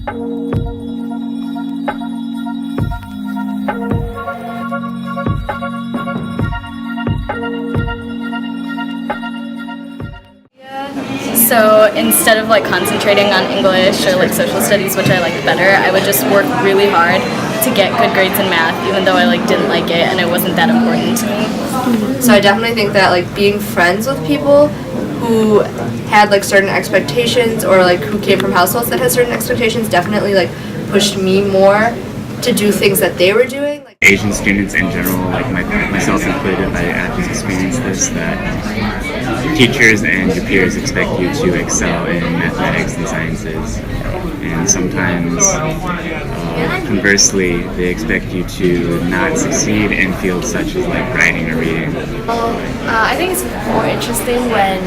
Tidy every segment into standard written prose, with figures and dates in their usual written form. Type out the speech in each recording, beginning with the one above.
So instead of like concentrating on English or like social studies, which I liked better, I would just work really hard to get good grades in math, even though I like didn't like it and it wasn't that important to me. So I definitely think that like being friends with people who had like certain expectations or like who came from households that had certain expectations definitely like pushed me more to do things that they were doing. Asian students in general, like myself included, I just experienced this, that teachers and your peers expect you to excel in mathematics and sciences, and sometimes conversely they expect you to not succeed in fields such as like writing or reading. I think it's more interesting when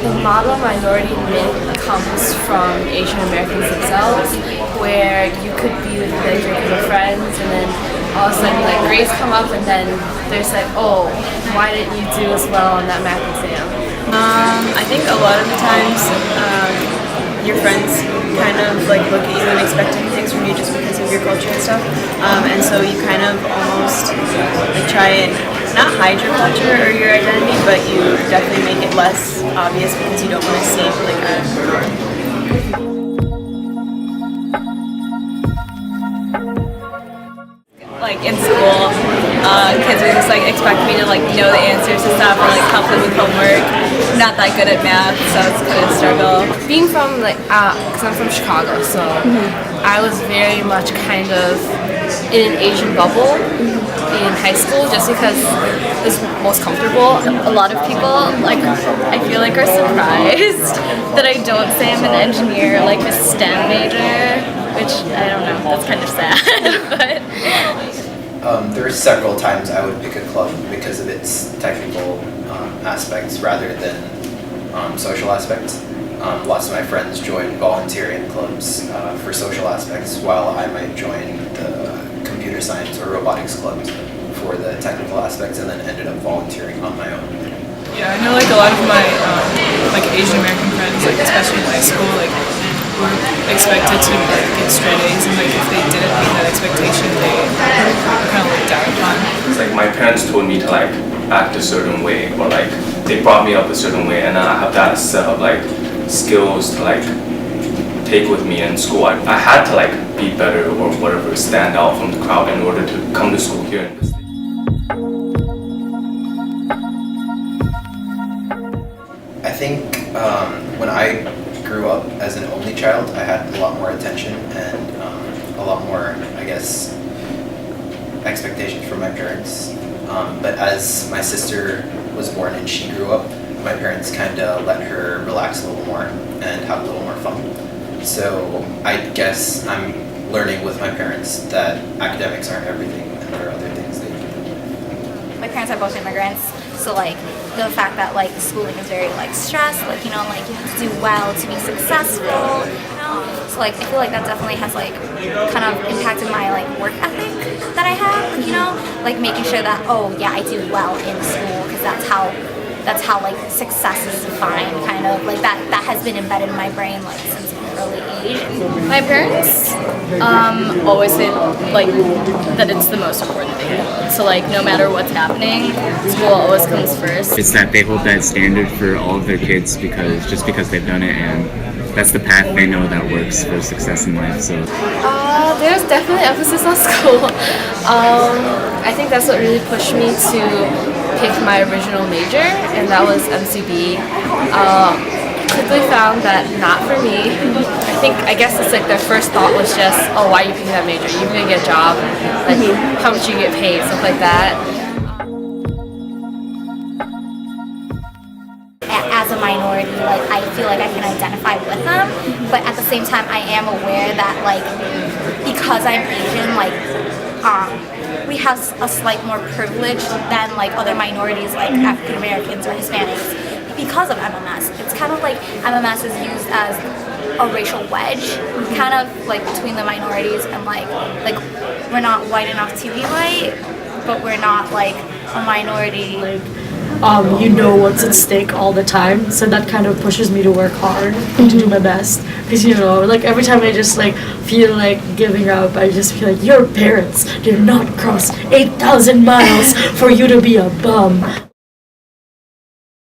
the model minority myth comes from Asian Americans themselves, where you could be with like your group of friends and then all of a sudden like grades come up and then there's like, oh, why didn't you do as well on that math exam? I think a lot of the times your friends kind of like look at you and expecting things from you just because of your culture and stuff, and so you kind of almost like try and not hide your culture or your identity, but you definitely make it less obvious because you don't want to seem like a like in school, kids would just like expect me to like know the answers and stuff or like help them with homework. I'm not that good at math, so it's kind of a struggle. Being from like, because I'm from Chicago, so I was very much kind of in an Asian bubble in high school just because it was most comfortable. A lot of people, like, I feel like are surprised that I don't say I'm an engineer, like a STEM major, which I don't know, that's kind of sad, but... There are several times I would pick a club because of its technical aspects rather than social aspects. Lots of my friends join volunteering clubs for social aspects, while I might join the computer science or robotics clubs for the technical aspects, and then ended up volunteering on my own. Yeah, I know like a lot of my like Asian American friends, like especially in high school, like were expected to like get straight A's, and like if they didn't meet that expectation, they were kind of looked down upon. It's like my parents told me to like act a certain way, or like they brought me up a certain way, and I have that set of like skills to like take with me in school. I had to like be better or whatever, stand out from the crowd in order to come to school here in this state. I think when I grew up as an only child, I had a lot more attention and a lot more, I guess, expectations from my parents. But as my sister was born and she grew up, my parents kind of let her relax a little more and have a little more fun. So I guess I'm learning with my parents that academics aren't everything and there are other things that you can do. My parents are both immigrants, so like the fact that like schooling is very like stressed, like, you know, like you have to do well to be successful, you know? So like I feel like that definitely has like kind of impacted my like work ethic that I have, you know, like making sure that, oh yeah, I do well in school because that's how like success is defined, kind of like that has been embedded in my brain like since an early age. My parents always say like that it's the most important thing. So like no matter what's happening, school always comes first. It's that they hold that standard for all of their kids because they've done it, and that's the path they know that works for success in life. So There's definitely emphasis on school. I think that's what really pushed me to pick my original major, and that was MCB. Quickly found that not for me. I guess it's like their first thought was just, oh, why are you picking that major? You're gonna get a job, like how much you get paid, stuff like that. As a minority, like I feel like I can identify with them, but at the same time I am aware that like because I'm Asian, like we have a slight more privilege than like other minorities like African Americans or Hispanics because of MMS. It's kind of like MMS is used as a racial wedge, kind of like between the minorities, and like we're not white enough to be white, but we're not like a minority you know what's at stake all the time. So that kind of pushes me to work hard and to do my best. Because, you know, like every time I just like feel like giving up, I just feel like your parents did not cross 8,000 miles for you to be a bum.